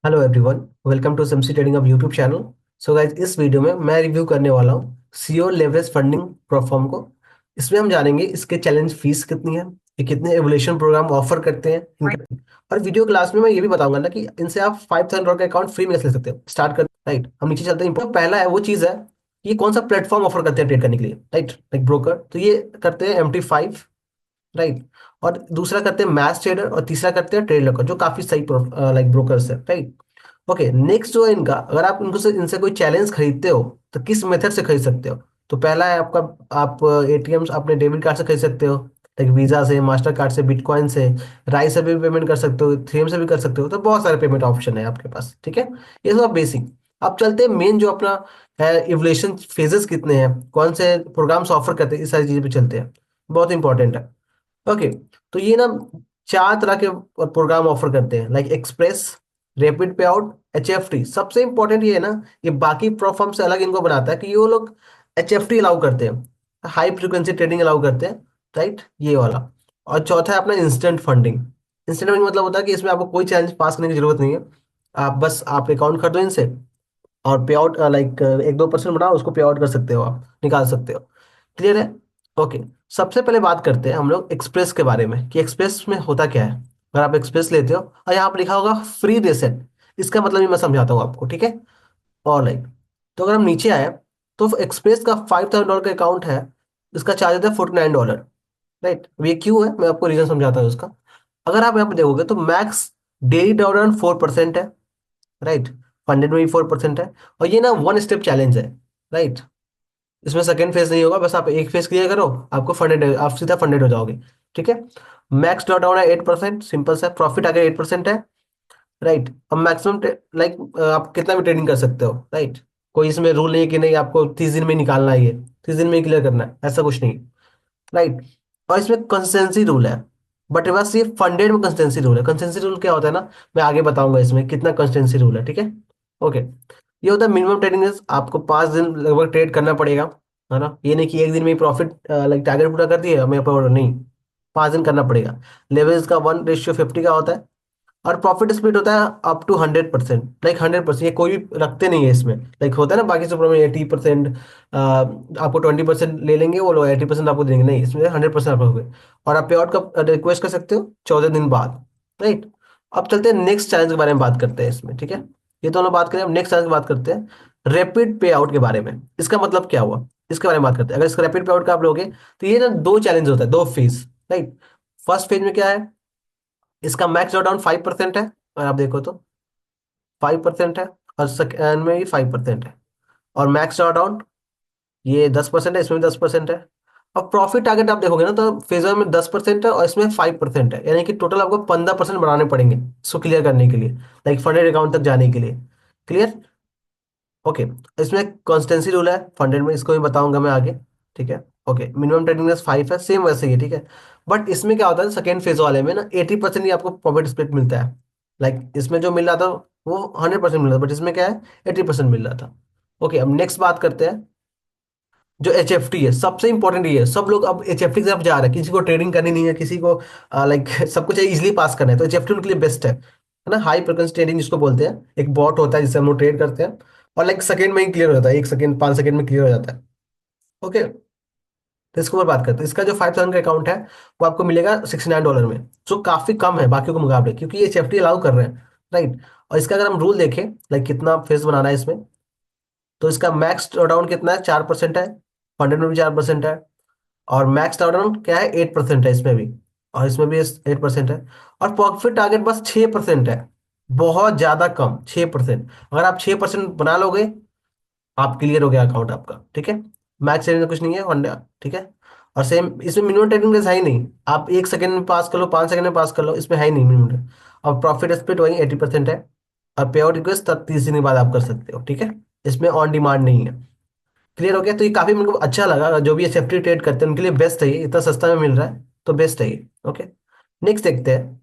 Hello everyone, welcome to Simsi trading of YouTube channel. So guys, इस video में मैं review करने वाला हूँ सीओ लेवरेज फंडिंग प्लेटफॉर्म को। इसमें हम जानेंगे इसके चैलेंज फीस कितनी है, ये कितने एवोल्यूशन प्रोग्राम ऑफर करते हैं इनका। और वीडियो क्लास में मैं ये भी बताऊंगा ना कि इनसे आप $5,000 का अकाउंट फ्री में कैसे ले सकते हो। स्टार्ट कर राइट, हम नीचे चलते हैं। पहला है वो चीज़ है कि ये कौन सा प्लेटफॉर्म ऑफर करते हैं ट्रेड करने के लिए, राइट, लाइक ब्रोकर। तो ये करते हैं MT5, राइट। और दूसरा करते हैं मैच ट्रेडर, और तीसरा करते हैं ट्रेड लॉकर, जो काफी सही लाइक ब्रोकर्स है, राइट। ओके, नेक्स्ट जो है इनका, अगर आप इनको से इनसे कोई चैलेंज खरीदते हो तो किस मेथड से खरीद सकते हो। तो पहला है आपका, आप एटीएम अपने डेबिट कार्ड से खरीद सकते हो, लाइक वीजा से, मास्टर कार्ड से, बिटकॉइन से, राई से भी पेमेंट कर सकते हो, थ्रीएम से भी कर सकते हो। तो बहुत सारे पेमेंट ऑप्शन है आपके पास, ठीक है। ये सब बेसिक। अब चलते हैं मेन जो अपना है, इवोल्यूशन फेजेस कितने हैं, कौन से प्रोग्राम्स ऑफर करते हैं, इस सारी चीजें पे चलते हैं। बहुत इंपॉर्टेंट है। ओके, तो ये ना चार तरह के प्रोग्राम ऑफर करते हैं, लाइक एक्सप्रेस, रैपिड पे आउट, HFT। सबसे इंपॉर्टेंट ये है ना, ये बाकी प्लेटफॉर्म से अलग इनको बनाता है कि ये वो लोग HFT अलाउ करते हैं, हाई फ्रीक्वेंसी ट्रेडिंग अलाउ करते हैं, राइट, ये वाला। और चौथा है अपना इंस्टेंट फंडिंग। इंस्टेंट फंडिंग मतलब होता है कि इसमें आपको कोई चैलेंज पास करने की जरूरत नहीं है। आप अकाउंट कर दो इनसे, और पे आउट लाइक 1-2% बनाओ, उसको पे आउट कर सकते हो, आप निकाल सकते हो। क्लियर है। ओके, सबसे पहले बात करते हैं हम लोग एक्सप्रेस के बारे में कि एक्सप्रेस में होता क्या है। अगर आप एक्सप्रेस लेते हो और यहाँ पर लिखा होगा फ्री रेसेट, इसका मतलब ही मैं समझाता हूँ आपको, ठीक है। और लाइक, तो अगर हम नीचे आए तो एक्सप्रेस का $5,000 का अकाउंट है, इसका चार्ज है $49, राइट। अब ये क्यों है, मैं आपको रीजन समझाता हूँ इसका। अगर आप यहाँ पे देखोगे तो मैक्स डेली ड्रॉडाउन 4% है, राइट। फंडेड में भी 4% है। और ये ना वन स्टेप चैलेंज है, राइट। इसमें सेकंड फेज नहीं होगा, बस आप एक फेज क्लियर करो, आपको फंडेड, आप सीधा फंडेड हो जाओगे, ठीक है। मैक्स ड्रॉ डाउन है 8%, सिंपल सा, प्रॉफिट आगे 8% है, राइट। अब मैक्सिमम लाइक आप कितना भी ट्रेडिंग कर सकते हो, राइट। कोई इसमें रूल नहीं है कि नहीं आपको 30 दिन में ही निकालना है, ये 30 दिन में ही क्लियर करना है, ऐसा कुछ नहीं, राइट। और इसमें कंसिस्टेंसी रूल है, बट बस ये फंडेड में कंसिस्टेंसी रूल है। कंसिस्टेंसी रूल क्या होता है ना, मैं आगे बताऊंगा इसमें कितना कंसिस्टेंसी रूल है, ठीक है। ओके, ये होता है मिनिमम ट्रेडिंग, आपको 5 दिन लगभग ट्रेड करना पड़ेगा, है ना। ये नहीं कि एक दिन में ही प्रॉफिट लाइक टारगेट पूरा कर दिए हमें ऑर्डर, नहीं, 5 दिन करना पड़ेगा। लेवरेज का 1:50 का होता है। और प्रॉफिट स्प्लिट होता है अप टू 100%, लाइक 100%, ये कोई भी रखते नहीं है इसमें, लाइक होता है ना बाकी सुपर में 80%, आपको 20% ले लेंगे वो लोग, 80% आपको देंगे, नहीं, इसमें 100% आप रहोगे। और आप पे आउट का रिक्वेस्ट कर सकते हो 14 दिन बाद, राइट। अब चलते हैं नेक्स्ट चैलेंज के बारे में बात करते हैं इसमें, ठीक है। ये तो हम लोग बात करें, अब नेक्स्ट चैलेंज की बात करते हैं रैपिड पे आउट के बारे में। इसका मतलब क्या हुआ, इसके बारे में बात करते हैं। अगर इसका रैपिड पे आउट का आप लोगे तो ये ना दो चैलेंज होता है, दो फेज, राइट। फर्स्ट फेज में क्या है, इसका मैक्स डाउन 5% है, अगर आप देखो तो 5% है। और सेकेंड में भी 5% है। और मैक्स डाउन ये 10% है, इसमें भी 10% है। और प्रॉफिट टारगेट आप देखोगे ना, तो फेजर में 10% है और इसमें 5% है, यानी कि टोटल आपको 15% बढ़ाने पड़ेंगे इसको क्लियर करने के लिए, लाइक फंडेड अकाउंट तक जाने के लिए। क्लियर। ओके, इसमें कॉन्स्टेंसी रूल है फंडेड में, इसको भी बताऊंगा मैं आगे, ठीक है। ओके, मिनिमम ट्रेडिंग 5 है, सेम वैसे ही है, ठीक है। बट इसमें क्या होता है, सेकेंड फेज वाले में ना 80% ही आपको प्रॉफिट स्प्लिट मिलता है। लाइक इसमें जो मिल रहा था वो 100% मिल रहा था, बट इसमें क्या है, 80% मिल रहा था। ओके, अब नेक्स्ट बात करते हैं जो HFT है। सबसे इंपॉर्टेंट ये है, सब लोग अब HFT की तरफ जा रहे हैं, किसी को ट्रेडिंग करनी नहीं है, किसी को लाइक सब कुछ इजिली पास करना है, तो HFT उनके लिए बेस्ट है ना। हाई फ्रिक्वेंसी ट्रेडिंग जिसको बोलते हैं, एक बॉट होता है जिससे हम लोग ट्रेड करते हैं, और लाइक सेकंड में ही क्लियर हो जाता है, 1 सेकंड 5 सेकंड में क्लियर हो जाता है। ओके, तो इसके ऊपर बात करते हैं। इसका जो 5,000 का अकाउंट है वो आपको मिलेगा $69 में, जो काफी कम है बाकियों के मुकाबले, क्योंकि ये HFT अलाउ कर रहे हैं, राइट। और इसका अगर हम रूल देखें, लाइक कितना फेस बनाना है इसमें, तो इसका मैक्स डाउन कितना है, 4% है। फंडेड में भी 4% है। और मैक्स डाउन क्या है, 8% है इसमें भी। और इसमें भी 8% है। और प्रॉफिट टारगेट बस 6% है, बहुत ज्यादा कम, 6%। अगर आप 6% बना लोगे, आप क्लियर हो गया अकाउंट आपका, ठीक है। मैक्स सेविंग में कुछ नहीं है, वनडे, ठीक है। और सेम इसमें मिनिमम ट्रेडिंग रेस है ही नहीं, आप 1 सेकंड में पास कर लो, 5 सेकंड में पास कर लो, इसमें है ही नहीं मिनिमम। और प्रॉफिट स्प्लिट वही 80% है। और पे आउट रिक्वेस्ट 30 दिन के बाद आप कर सकते हो, ठीक है। इसमें ऑन डिमांड नहीं है। क्लियर हो गया। तो ये काफी मेरे को अच्छा लगा, जो भी सेफ्टी ट्रेड करते हैं उनके लिए बेस्ट है ये, इतना सस्ता में मिल रहा है तो बेस्ट है ये। ओके, नेक्स्ट देखते हैं।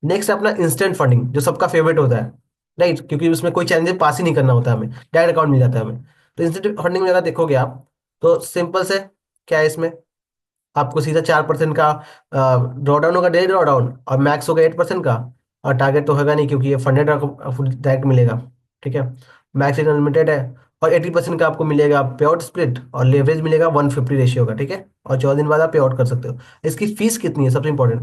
नेक्स्ट अपना इंस्टेंट फंडिंग, जो सबका फेवरेट होता है, राइट, क्योंकि उसमें कोई चैलेंज पास ही नहीं करना होता है, हमें डायरेक्ट अकाउंट मिल जाता है हमें। तो इंस्टेंट फंडिंग में अगर देखोगे आप, तो सिंपल से क्या है इसमें, आपको सीधा 4% का ड्रॉ डाउन होगा, डेली ड्रॉ डाउन, और मैक्स होगा 8% का। और टारगेट तो होगा नहीं क्योंकि ये फंडेड डायरेक्ट मिलेगा। ठीक है, मैक्स अनलिमिटेड है। और 80% का आपको मिलेगा पे आउट स्प्लिट, और लेवरेज मिलेगा 150 रेशियो का। ठीक है, और 14 दिन बाद आप पे आउट कर सकते हो। इसकी फीस कितनी है सबसे इंपॉर्टेंट,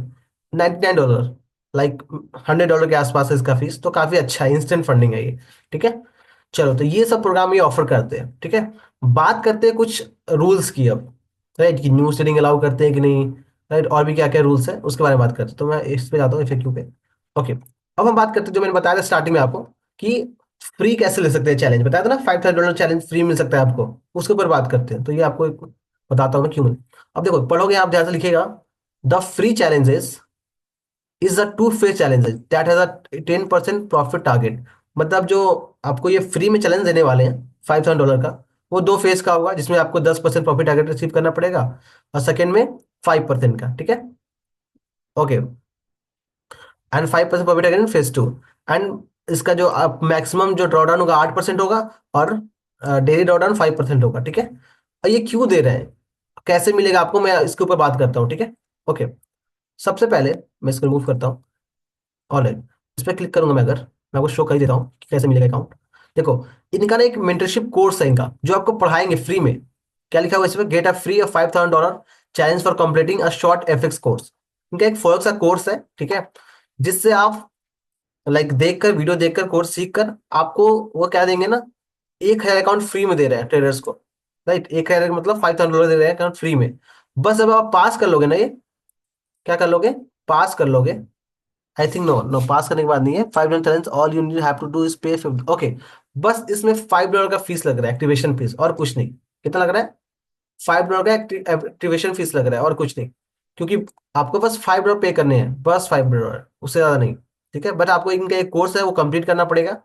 $99, लाइक $100 के आसपास है इसका फीस, तो काफी अच्छा है, इंस्टेंट फंडिंग है ये। ठीक है, चलो तो ये सब प्रोग्राम ये ऑफर करते हैं। ठीक है, बात करते हैं कुछ रूल्स की अब, राइट, कि न्यूज ट्रेडिंग अलाउ करते हैं कि नहीं, राइट, और भी क्या क्या रूल्स है उसके बारे में बात करते हैं। तो मैं इस पे जाता हूँ FAQ पे। ओके, अब हम बात करते हैं जो मैंने बताया था स्टार्टिंग में आपको, कि फ्री कैसे ले सकते हैं चैलेंज, बताया था ना $5000 चैलेंज फ्री मिल सकता है आपको, उसके ऊपर बात करते हैं। तो ये आपको एक बताता हूँ मैं क्यों। अब देखो पढ़ोगे आप ध्यान से लिखिएगा, the free challenges is a two phase challenge that has a 10% profit target. मतलब जो आपको ये फ्री में चैलेंज देने वाले हैं $5000 का, वो दो फेज का होगा, जिसमें आपको 10% प्रॉफिट टारगेट रिसीव करना पड़ेगा, और सेकेंड में 5% का। ठीक है, okay, and 5% profit target in phase 2। And इसका जो आप मैक्सिमम जो ड्रॉडाउन होगा 8% होगा, और डेली ड्रॉडाउन 5% होगा। ठीक है, और ये क्यों दे रहे हैं, कैसे मिलेगा आपको, मैं इसके ऊपर बात करता हूँ। ठीक है, ओके, सबसे पहले मैं इसको रिमूव करता हूँ। ऑलराइट, इस पर क्लिक करूंगा मैं आपको शो कर ही देता हूँ कि कैसे मिलेगा अकाउंट। देखो, इनका ना एक मेंटरशिप कोर्स है इनका, जो आपको पढ़ाएंगे फ्री में। क्या लिखा हुआ है इसमें, get a free of $5000 challenge for completing a short FX course. इनका एक फॉरेक्स का कोर्स है। ठीक है, जिससे आप लाइक देखकर, वीडियो देखकर, कोर्स सीख कर, आपको वो क्या देंगे ना, 1000 अकाउंट फ्री में दे रहे हैं ट्रेडर्स को। राइट, 1000 मतलब $5000 दे रहे हैं अकाउंट फ्री में। बस अब आप पास कर लोगे ना ये, क्या कर लोगे, पास कर लोगे। I think no no, pass करने के बाद नहीं है, $5 challenge, all you need have to do is pay. Okay, बस इसमें $5 का फीस लग रहा है, एक्टिवेशन फीस, और कुछ नहीं। कितना लग रहा है, $5 का एक्टिवेशन फीस लग रहा है, और कुछ नहीं। क्योंकि आपको बस $5 पे करने हैं, बस $5, उससे ज्यादा नहीं। ठीक है, बट आपको इनका एक कोर्स है वो कंप्लीट करना पड़ेगा।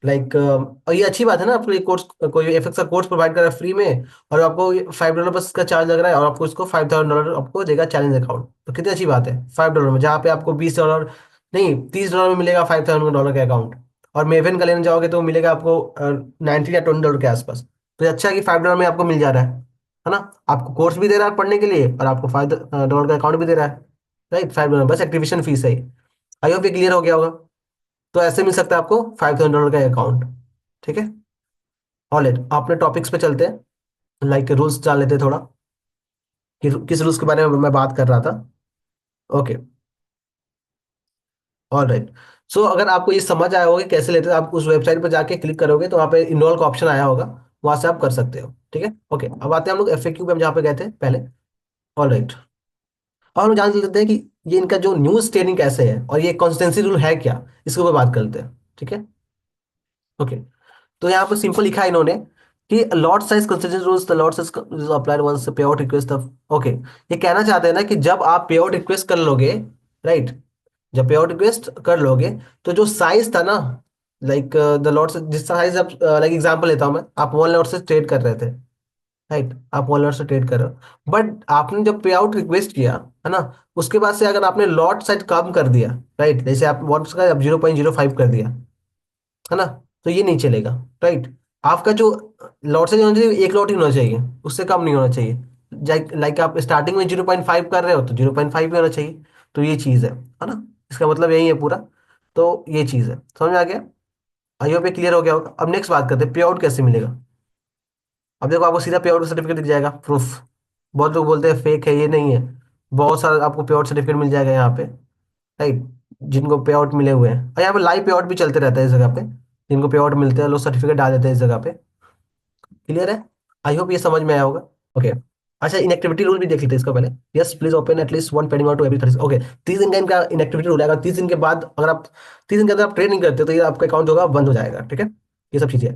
लाइक और ये अच्छी बात है ना, आपको ये कोर्स, कोई FX का कोर्स प्रोवाइड कर रहा है फ्री में, और आपको $5 बस का चार्ज लग रहा है, और आपको इसको $5000 आपको देगा चैलेंज अकाउंट। तो कितनी अच्छी बात है, $5 में, जहाँ पे आपको $20 नहीं, $30 में मिलेगा $5000 का अकाउंट। और मेवन का लेने जाओगे तो मिलेगा आपको 19 या $20 के आसपास। तो ये अच्छा है कि $5 में आपको मिल जा रहा है ना। आपको कोर्स भी दे रहा है पढ़ने के लिए, और आपको $5 का अकाउंट भी दे रहा है। राइट, $5 बस एक्टिवेशन फीस है। आई होप ये क्लियर हो गया होगा। तो ऐसे मिल सकता है आपको $5000 का अकाउंट। ठीक है, ऑलराइट, अपने टॉपिक्स पे चलते हैं, लाइक रूल्स जान लेते हैं थोड़ा, कि किस रूल्स के बारे में मैं बात कर रहा था। ओके, ऑलराइट, सो अगर आपको ये समझ आया होगा कि कैसे लेते हैं, आप उस वेबसाइट पर जाके क्लिक करोगे तो वहाँ पे इनरोल का ऑप्शन आया होगा, वहां से आप कर सकते हो। ठीक है, ओके, अब आते हैं हम लोग FAQ पे, हम जहाँ पे गए थे पहले। ऑलराइट, और हम जान लेते हैं कि ये इनका जो न्यूज ट्रेडिंग कैसे है, और ये कंसिस्टेंसी रूल है क्या, इसके ऊपर बात करते हैं। ठीक है, ओके, तो यहाँ पर सिंपल लिखा है इन्होंने कि lot size consistency rules, the lot size applied once pay out request of. Okay, ये कहना चाहते हैं ना कि जब आप पे आउट रिक्वेस्ट कर लोगे, राइट, जब पे आउट रिक्वेस्ट कर लोगे, तो जो साइज था ना, लाइक द लॉट, जिस साइज आप, लाइक एग्जांपल लेता हूं मैं, आप 1 लॉट से ट्रेड कर रहे थे, राइट, आप 1 लॉट से ट्रेड कर रहे हो, बट आपने जब पे आउट रिक्वेस्ट किया, है ना, उसके बाद से अगर आपने लॉट साइज कम कर दिया, राइट, जैसे आप लॉट का 0.05 कर दिया, है ना, तो ये नहीं चलेगा। राइट, आपका जो लॉट साइज होना चाहिए, एक लॉट ही होना चाहिए, उससे कम नहीं होना चाहिए। लाइक आप स्टार्टिंग में 0.5 कर रहे हो तो 0.5 ही होना चाहिए। तो ये चीज़ है ना, इसका मतलब यही है पूरा। तो ये चीज़ है, समझ में आ गया, आई होप ये क्लियर हो गया होगा। अब नेक्स्ट बात करते हैं पे आउट कैसे मिलेगा। अब देखो, आपको सीधा पे आउट सर्टिफिकेट दिख जाएगा, प्रूफ। बहुत लोग बोलते हैं फेक है, ये नहीं है, बहुत सारा आपको पे आउट सर्टिफिकेट मिल जाएगा यहाँ पे, राइट, जिनको पे आउट मिले हुए हैं, और यहाँ पे लाइव पे आउट भी चलते रहता है इस जगह पे, जिनको पे आउट मिलते हैं लोग सर्टिफिकेट डाल देते हैं इस जगह पे। क्लियर है, आई होप ये समझ में आया होगा। ओके, अच्छा, इनएक्टिविटी रूल भी देख लेते हैं इसका पहले। Yes, please open at least one pending to every 30। Okay, 30 दिन का इनका इनएक्टिविटी रूल है। अगर 30 दिन के बाद, अगर आप 30 दिन के अंदर आप ट्रेड नहीं करते तो ये आपका अकाउंट होगा बंद हो जाएगा। ठीक है, ये सब चीजें,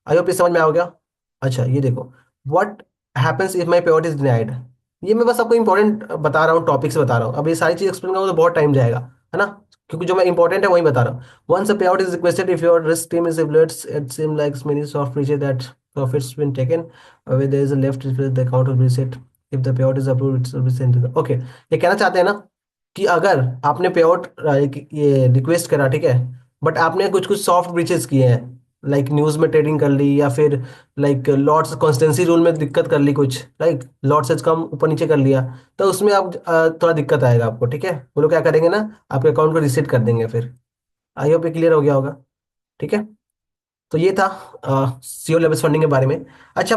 आई होप ये समझ में आ गया। अच्छा, ये देखो, what happens if my payout is denied. ये मैं बस आपको इंपॉर्टेंट बता रहा हूँ, टॉपिक से बता रहा हूँ। अब ये सारी चीज एक्सप्लेन करूँगा तो बहुत टाइम जाएगा, है ना, क्योंकि जो मैं इंपॉर्टेंट है वही बता रहा हूँ। Once a payout is requested, if your risk team is evaluates, it seems like many soft breaches that profits been taken away, there is a left, the account will be reset, if the payout is approved it will be sent to the। Okay, ये कहना चाहते हैं ना कि अगर आपने पे out ये रिक्वेस्ट करा, ठीक है, बट आपने कुछ कुछ सॉफ्ट ब्रीचेस किए हैं, लाइक न्यूज में ट्रेडिंग कर ली, या फिर लाइक लॉट्स कॉन्स्टेंसी रूल में दिक्कत कर ली कुछ, लाइक लॉट साइज कम ऊपर नीचे कर लिया, तो उसमें आप थोड़ा दिक्कत आएगा आपको। ठीक है, वो लोग क्या करेंगे ना, आपके अकाउंट को रिसेट कर देंगे फिर। आई होप ये क्लियर हो गया होगा। ठीक है, तो ये था सीओ लेवल्स फंडिंग के बारे में। अच्छा,